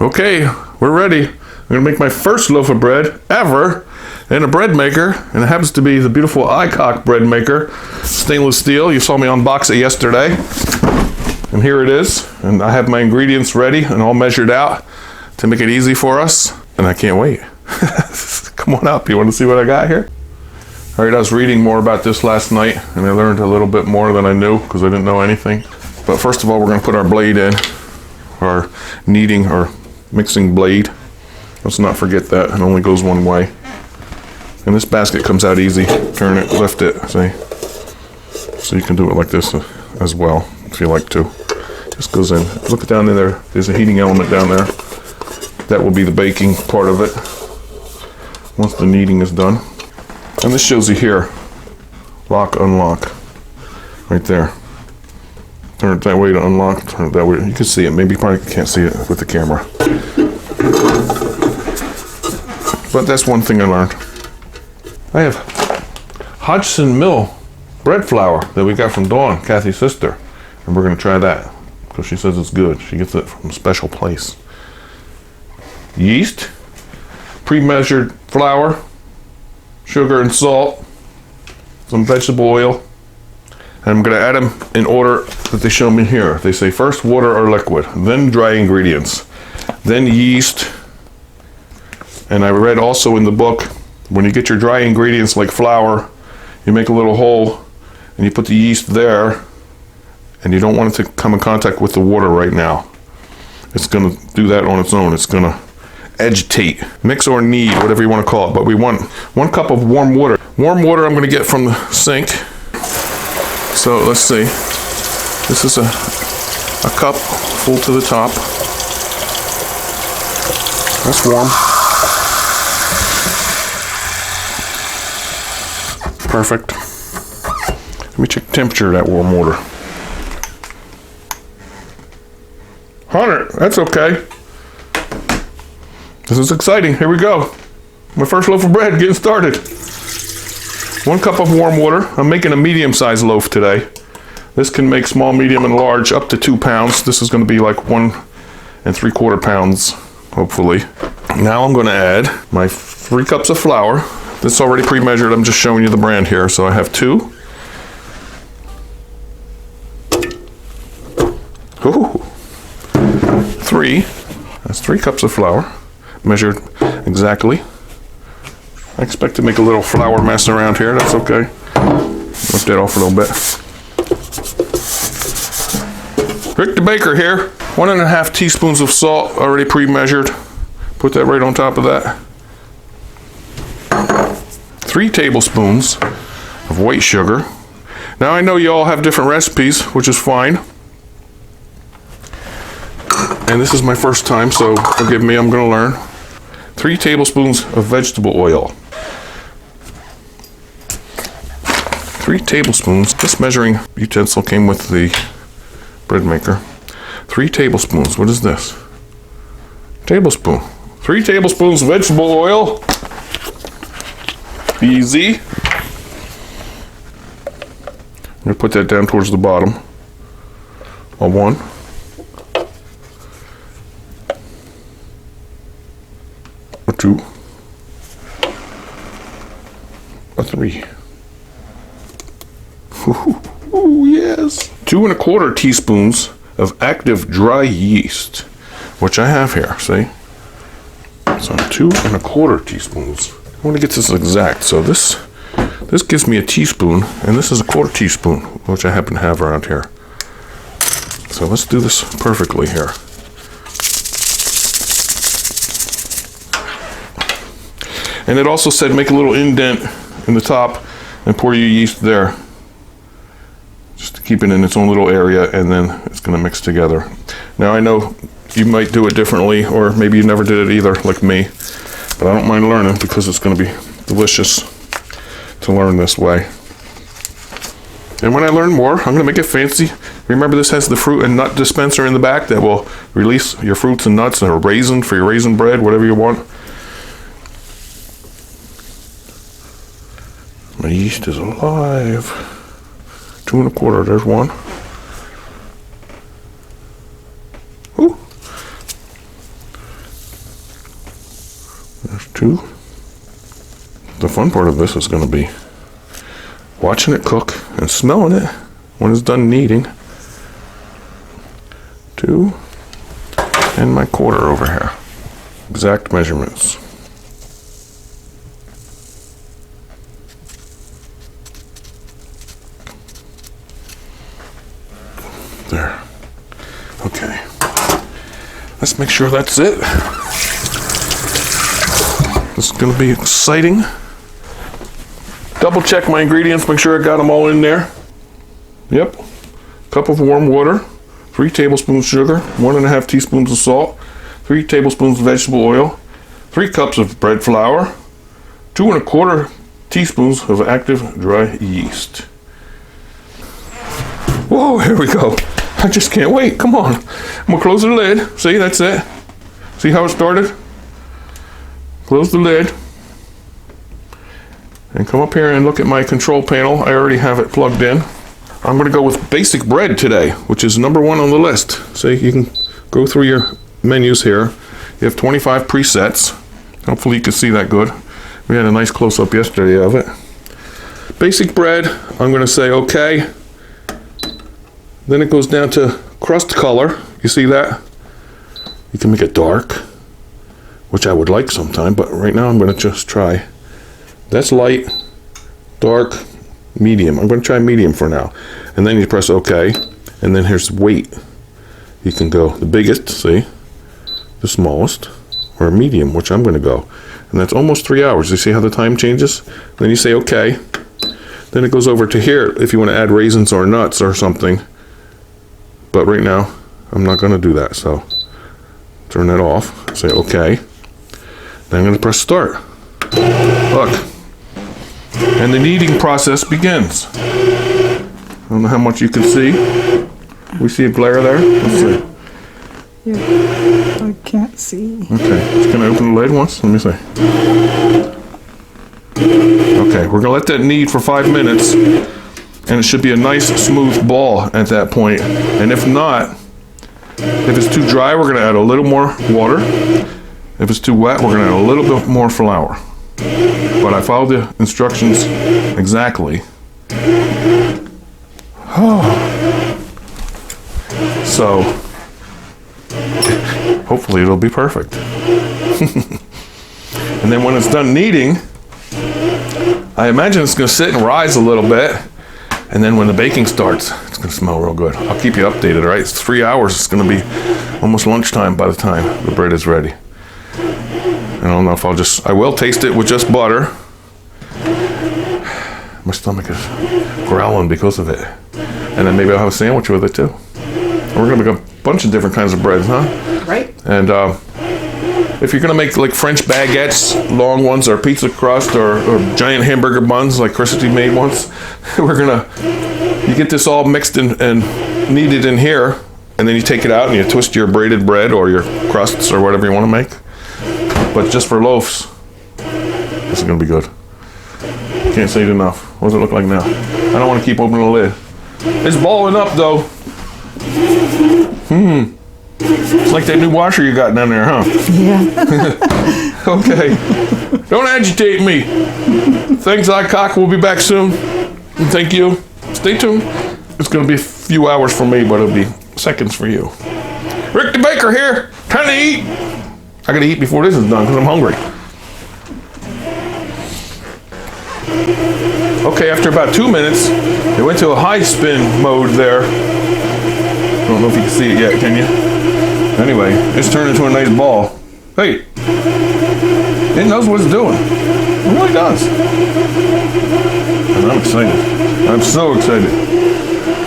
Okay, we're ready. I'm gonna make my first loaf of bread ever in a bread maker, and it happens to be the beautiful Aicok bread maker, stainless steel. You saw me unbox it yesterday, and here it is. And I have my ingredients ready and all measured out to make it easy for us, and I can't wait. Come on up, you want to see what I got here? All right, I was reading more about this last night, and I learned a little bit more than I knew because I didn't know anything. But first of all, we're going to put our blade in, our kneading or mixing blade. Let's not forget that, it only goes one way. And this basket comes out easy. Turn it, lift it, see? So you can do it like this as well, if you like to. Just goes in. Look down in there, there's a heating element down there. That will be the baking part of it once the kneading is done. And this shows you here, lock, unlock, right there. Turn it that way to unlock, turn it that way. You can see it, maybe you probably can't see it with the camera. But that's one thing I learned. I have Hodgson Mill bread flour that we got from Dawn, Kathy's sister. And we're gonna try that, because she says it's good. She gets it from a special place. Yeast, pre-measured flour, sugar and salt, some vegetable oil, and I'm going to add them in order that they show me here. They say first water or liquid, then dry ingredients, then yeast. And I read also in the book, when you get your dry ingredients like flour, you make a little hole and you put the yeast there, and you don't want it to come in contact with the water right now. It's going to do that on its own. It's going to agitate, mix or knead, whatever you want to call it. But we want 1 cup of warm water. Warm water I'm going to get from the sink. So let's see. This is a cup full to the top. That's warm. Perfect. Let me check the temperature of that warm water. 100, that's okay. This is exciting. Here we go. My first loaf of bread getting started. 1 cup of warm water. I'm making a medium-sized loaf today. This can make small, medium, and large up to 2 pounds. This is going to be like 1 3/4 pounds, hopefully. Now I'm going to add my 3 cups of flour. This is already pre-measured. I'm just showing you the brand here. So I have 2. Ooh. 3. That's 3 cups of flour. Measured exactly. I expect to make a little flour mess around here. That's okay. Lift that off a little bit. Rick the Baker here. 1.5 teaspoons of salt, already pre-measured. Put that right on top of that. 3 tablespoons of white sugar. Now I know you all have different recipes, which is fine. And this is my first time, so forgive me, I'm going to learn. 3 tablespoons of vegetable oil. 3 tablespoons. This measuring utensil came with the bread maker. 3 tablespoons. What is this? Tablespoon. 3 tablespoons of vegetable oil. Easy. I'm going to put that down towards the bottom. A 1. A 2. A 3. Ooh, yes. 2 1/4 teaspoons of active dry yeast, which I have here, see? So 2 1/4 teaspoons. I want to get this exact. So this gives me a teaspoon, and this is a 1/4 teaspoon, which I happen to have around here. So let's do this perfectly here. And it also said make a little indent in the top and pour your yeast there. Just to keep it in its own little area, and then it's going to mix together. Now I know you might do it differently, or maybe you never did it either, like me. But I don't mind learning because it's going to be delicious to learn this way. And when I learn more, I'm going to make it fancy. Remember, this has the fruit and nut dispenser in the back that will release your fruits and nuts, or a raisin for your raisin bread, whatever you want. My yeast is alive. 2 1/4, there's 1. Ooh. 2. The fun part of this is going to be watching it cook and smelling it when it's done kneading. 2. And my quarter over here. Exact measurements. There. Okay. Let's make sure that's it. This is going to be exciting. Double check my ingredients, make sure I got them all in there. Yep. Cup of warm water, 3 tablespoons sugar, 1.5 teaspoons of salt, 3 tablespoons of vegetable oil, 3 cups of bread flour, 2.25 teaspoons of active dry yeast. Whoa, here we go. I just can't wait. Come on. I'm going to close the lid. See, that's it. See how it started? Close the lid. And come up here and look at my control panel. I already have it plugged in. I'm going to go with basic bread today, which is number 1 on the list. So you can go through your menus here. You have 25 presets. Hopefully you can see that good. We had a nice close-up yesterday of it. Basic bread, I'm going to say okay. Then it goes down to crust color. You see that? You can make it dark, which I would like sometime, but right now I'm going to just try. That's light, dark, medium. I'm going to try medium for now. And then you press OK. And then here's weight. You can go the biggest, see? The smallest. Or medium, which I'm going to go. And that's almost 3 hours. You see how the time changes? Then you say OK. Then it goes over to here if you want to add raisins or nuts or something. But right now, I'm not going to do that. So turn that off. Say OK. Then I'm going to press start. Look. And the kneading process begins. I don't know how much you can see. We see a glare there? Let's see. Yeah, I can't see. Okay, just gonna open the lid once. Let me see. Okay, we're gonna let that knead for 5 minutes, and it should be a nice smooth ball at that point. And if not, if it's too dry, we're gonna add a little more water. If it's too wet, we're gonna add a little bit more flour. But I followed the instructions exactly. So, hopefully it'll be perfect. And then when it's done kneading, I imagine it's going to sit and rise a little bit. And then when the baking starts, it's going to smell real good. I'll keep you updated, all right? It's 3 hours. It's going to be almost lunchtime by the time the bread is ready. I don't know if I will taste it with just butter. My stomach is growling because of it. And then maybe I'll have a sandwich with it too. And we're gonna make a bunch of different kinds of breads, huh? Right. And if you're gonna make like French baguettes, long ones, or pizza crust, or giant hamburger buns like Christy made once, you get this all mixed and kneaded in here, and then you take it out and you twist your braided bread or your crusts or whatever you want to make. But just for loaves, this is gonna be good. Can't say it enough. What does it look like now? I don't want to keep opening the lid. It's balling up though. It's like that new washer you got down there, huh? Yeah. Okay. Don't agitate me. Thanks, Aicok. We'll be back soon. And thank you. Stay tuned. It's going to be a few hours for me, but it'll be seconds for you. Rick the Baker here. Time to eat. I got to eat before this is done because I'm hungry. Okay, after about 2 minutes, it went to a high spin mode there. I don't know if you can see it yet, can you? Anyway, it's turned into a nice ball. Hey, it knows what it's doing. It really does. And I'm excited. I'm so excited.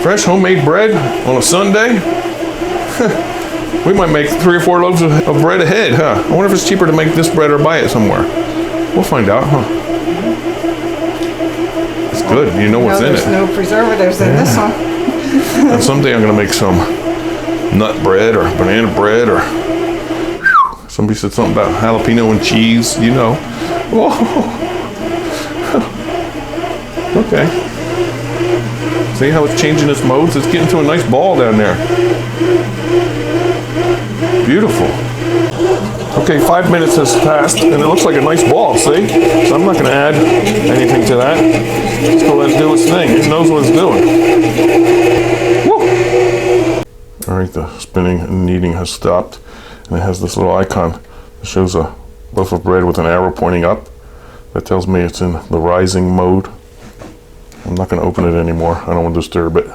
Fresh homemade bread on a Sunday? We might make 3 or 4 loaves of bread a head, huh? I wonder if it's cheaper to make this bread or buy it somewhere. We'll find out, huh? It's good. You know what's in it. There's no preservatives in this one. And someday I'm going to make some nut bread or banana bread, or somebody said something about jalapeno and cheese, you know. Whoa. Okay. See how it's changing its modes? It's getting to a nice ball down there. Beautiful. Okay, 5 minutes has passed, and it looks like a nice ball, see? So I'm not going to add anything to that. Let's go let it do its thing. It knows what it's doing. Woo! All right, the spinning and kneading has stopped, and it has this little icon that shows a loaf of bread with an arrow pointing up. That tells me it's in the rising mode. I'm not going to open it anymore. I don't want to disturb it.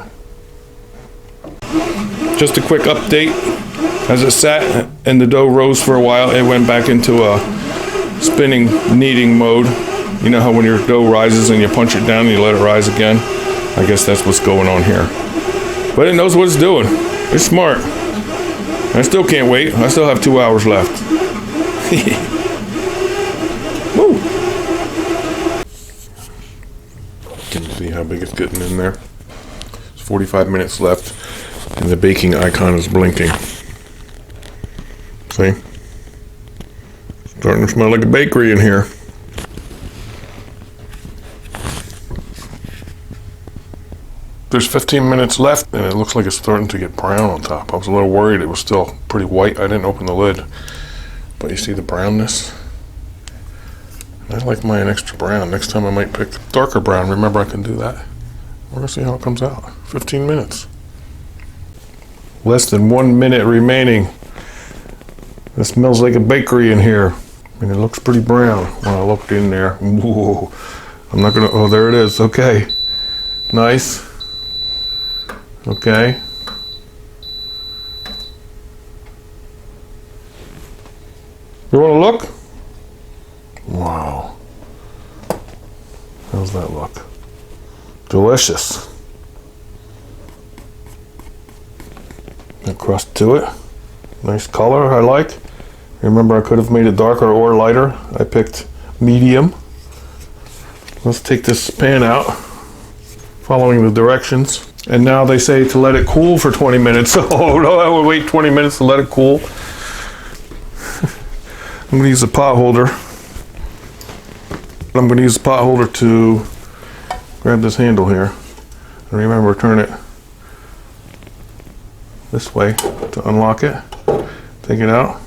Just a quick update. As it sat and the dough rose for a while, it went back into a spinning, kneading mode. You know how when your dough rises and you punch it down and you let it rise again? I guess that's what's going on here. But it knows what it's doing. It's smart. I still can't wait. I still have 2 hours left. Woo! Can you see how big it's getting in there? It's 45 minutes left, and the baking icon is blinking. See? Starting to smell like a bakery in here. There's 15 minutes left, and it looks like it's starting to get brown on top. I was a little worried it was still pretty white. I didn't open the lid, but you see the brownness? I like mine extra brown. Next time I might pick darker brown. Remember, I can do that. We're gonna see how it comes out. 15 minutes. Less than 1 minute remaining. It smells like a bakery in here. And it looks pretty brown when I looked in there. Whoa. I'm not gonna, oh, there it is. Okay. Nice. Okay. You wanna look? Wow. How's that look? Delicious. A crust to it. Nice color, I like. Remember, I could have made it darker or lighter. I picked medium. Let's take this pan out, following the directions. And now they say to let it cool for 20 minutes. Oh no, I will wait 20 minutes to let it cool. I'm gonna use a pot holder. I'm gonna use the pot holder to grab this handle here. And remember, turn it this way to unlock it. Take it out.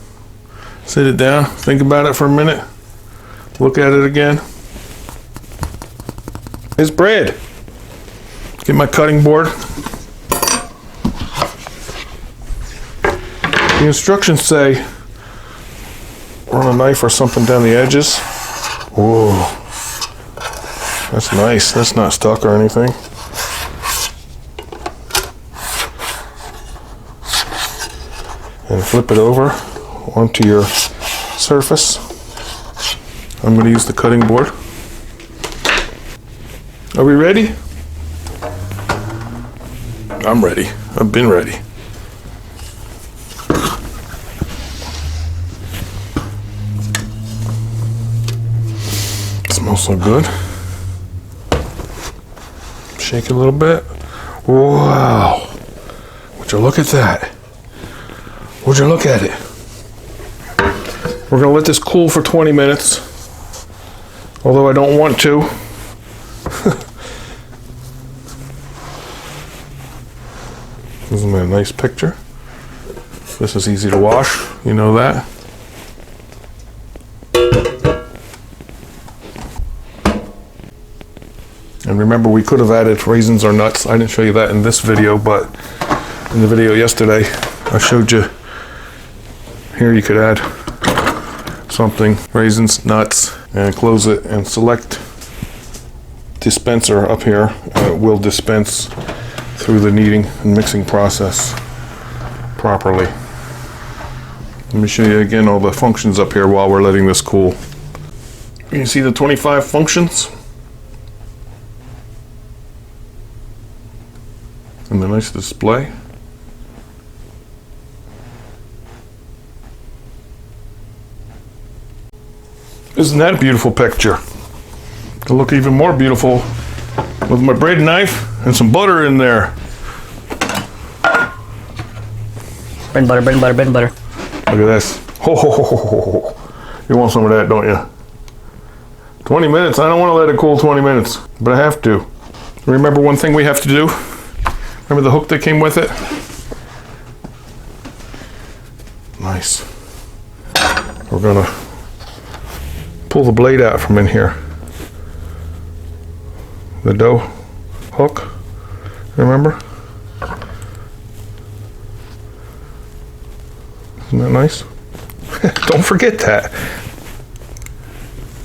Sit it down, think about it for a minute, look at it again. It's bread. Get my cutting board. The instructions say run a knife or something down the edges. Whoa, that's nice. That's not stuck or anything. And flip it over onto your surface. I'm going to use the cutting board. Are we ready? I'm ready. I've been ready. It smells so good. Shake it a little bit. Wow. Would you look at that? Would you look at it? We're going to let this cool for 20 minutes, although I don't want to. Isn't that a nice picture? This is easy to wash, you know that. And remember, we could have added raisins or nuts. I didn't show you that in this video, but in the video yesterday, I showed you. Here you could add something, raisins, nuts, and close it and select dispenser up here, and it will dispense through the kneading and mixing process properly. Let me show you again all the functions up here while we're letting this cool. You can see the 25 functions and the nice display. Isn't that a beautiful picture? It'll look even more beautiful with my bread knife and some butter in there. Bread and butter, bread and butter, bread and butter. Look at this. Ho, ho, ho, ho, ho. You want some of that, don't you? 20 minutes. I don't want to let it cool 20 minutes, but I have to. Remember one thing we have to do? Remember the hook that came with it? Nice. we're gonna pull the blade out from in here. The dough hook, remember? Isn't that nice? Don't forget that.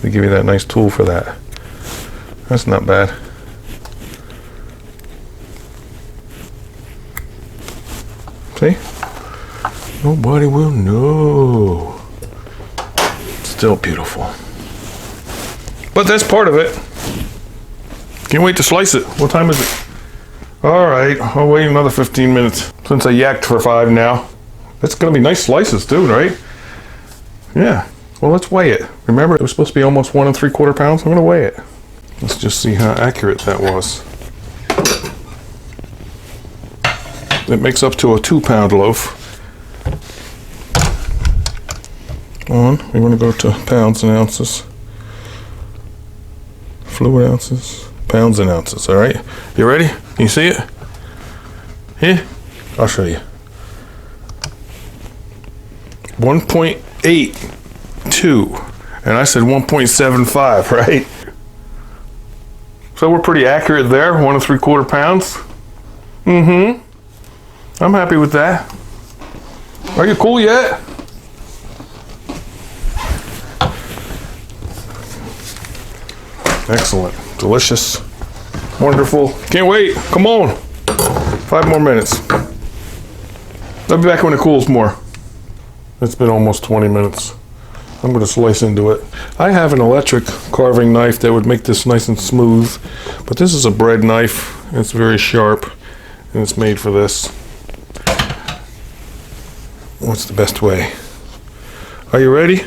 They give you that nice tool for that. That's not bad. See? Nobody will know. Still beautiful. But that's part of it. Can't wait to slice it. What time is it? All right, I'll wait another 15 minutes. Since I yacked for 5 now. It's gonna be nice slices too, right? Yeah, well, let's weigh it. Remember, it was supposed to be almost 1 3/4 pounds. I'm gonna weigh it. Let's just see how accurate that was. It makes up to a 2-pound loaf. We're gonna go to pounds and ounces. Fluid ounces, pounds and ounces, all right? You ready? Can you see it? Here, I'll show you. 1.82, and I said 1.75, right? So we're pretty accurate there, 1 3/4 pounds. I'm happy with that. Are you cool yet? Excellent, delicious, wonderful. Can't wait, come on. 5 more minutes. I'll be back when it cools more. It's been almost 20 minutes. I'm gonna slice into it. I have an electric carving knife that would make this nice and smooth, but this is a bread knife. It's very sharp, and it's made for this. What's the best way? Are you ready?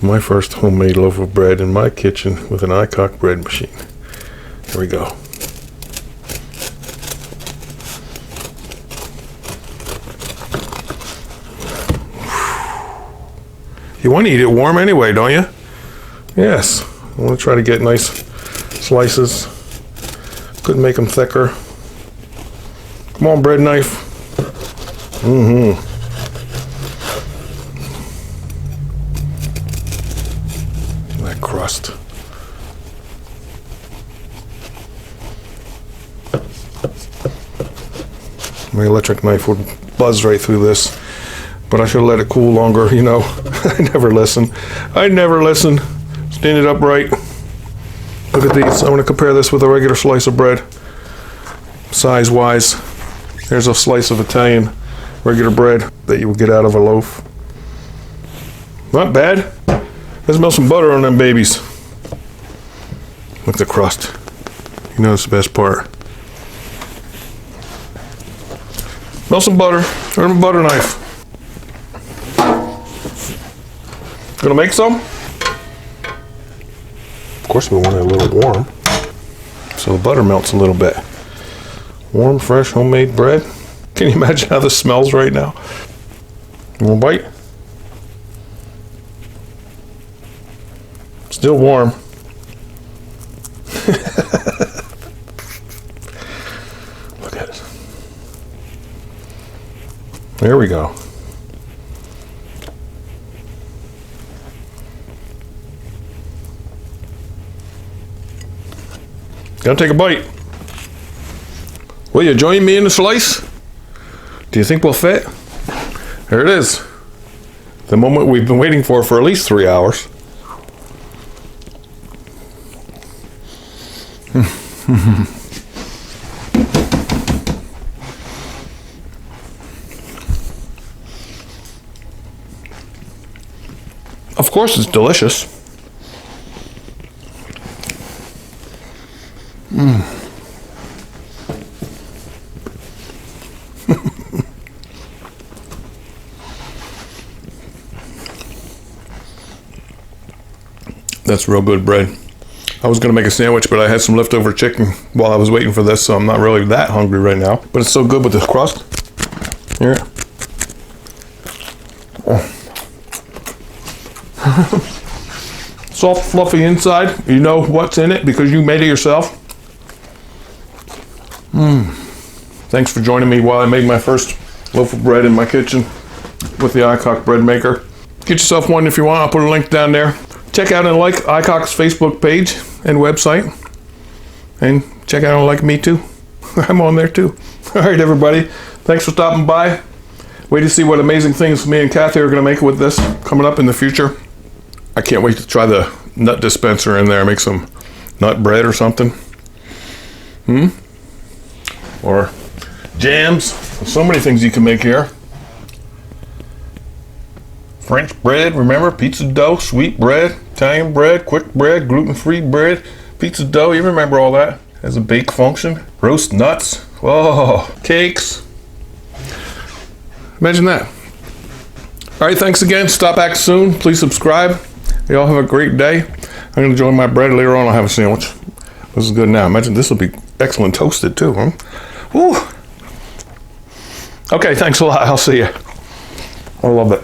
My first homemade loaf of bread in my kitchen with an Aicok bread machine. Here we go. You want to eat it warm anyway, don't you? Yes. I want to try to get nice slices. Couldn't make them thicker. Come on, bread knife. That crust. My electric knife would buzz right through this, but I should have let it cool longer, you know. I never listen. Stand it upright. Look at these. I want to compare this with a regular slice of bread. Size-wise, there's a slice of Italian regular bread that you would get out of a loaf. Not bad. Let's melt some butter on them babies. Look at the crust. You know it's the best part. Melt some butter. Turn a butter knife. Gonna make some? Of course we want it a little warm, so the butter melts a little bit. Warm, fresh, homemade bread. Can you imagine how this smells right now? You want a bite? Still warm. Look at it. There we go. Gotta take a bite. Will you join me in the slice? Do you think we'll fit? There it is. The moment we've been waiting for at least 3 hours. Of course it's delicious. That's real good bread. I was gonna make a sandwich, but I had some leftover chicken while I was waiting for this, so I'm not really that hungry right now. But it's so good with this crust. Here. Oh. Soft, fluffy inside. You know what's in it because you made it yourself. Thanks for joining me while I made my first loaf of bread in my kitchen. with the Aicok bread maker. Get yourself one if you want. I'll put a link down there. Check out and like Aicok's Facebook page and website. And check out and like me too. I'm on there too. All right, everybody. Thanks for stopping by. Wait to see what amazing things me and Kathy are going to make with this coming up in the future. I can't wait to try the nut dispenser in there. Make some nut bread or something. Or jams. There's so many things you can make here. French bread, remember? Pizza dough, sweet bread, Italian bread, quick bread, gluten-free bread, pizza dough. You remember all that? Has a bake function. Roast nuts. Oh, cakes. Imagine that. All right, thanks again. Stop back soon. Please subscribe. You all have a great day. I'm going to enjoy my bread. Later on, I'll have a sandwich. This is good now. Imagine this will be excellent toasted too, huh? Woo. Okay, thanks a lot. I'll see you. I love it.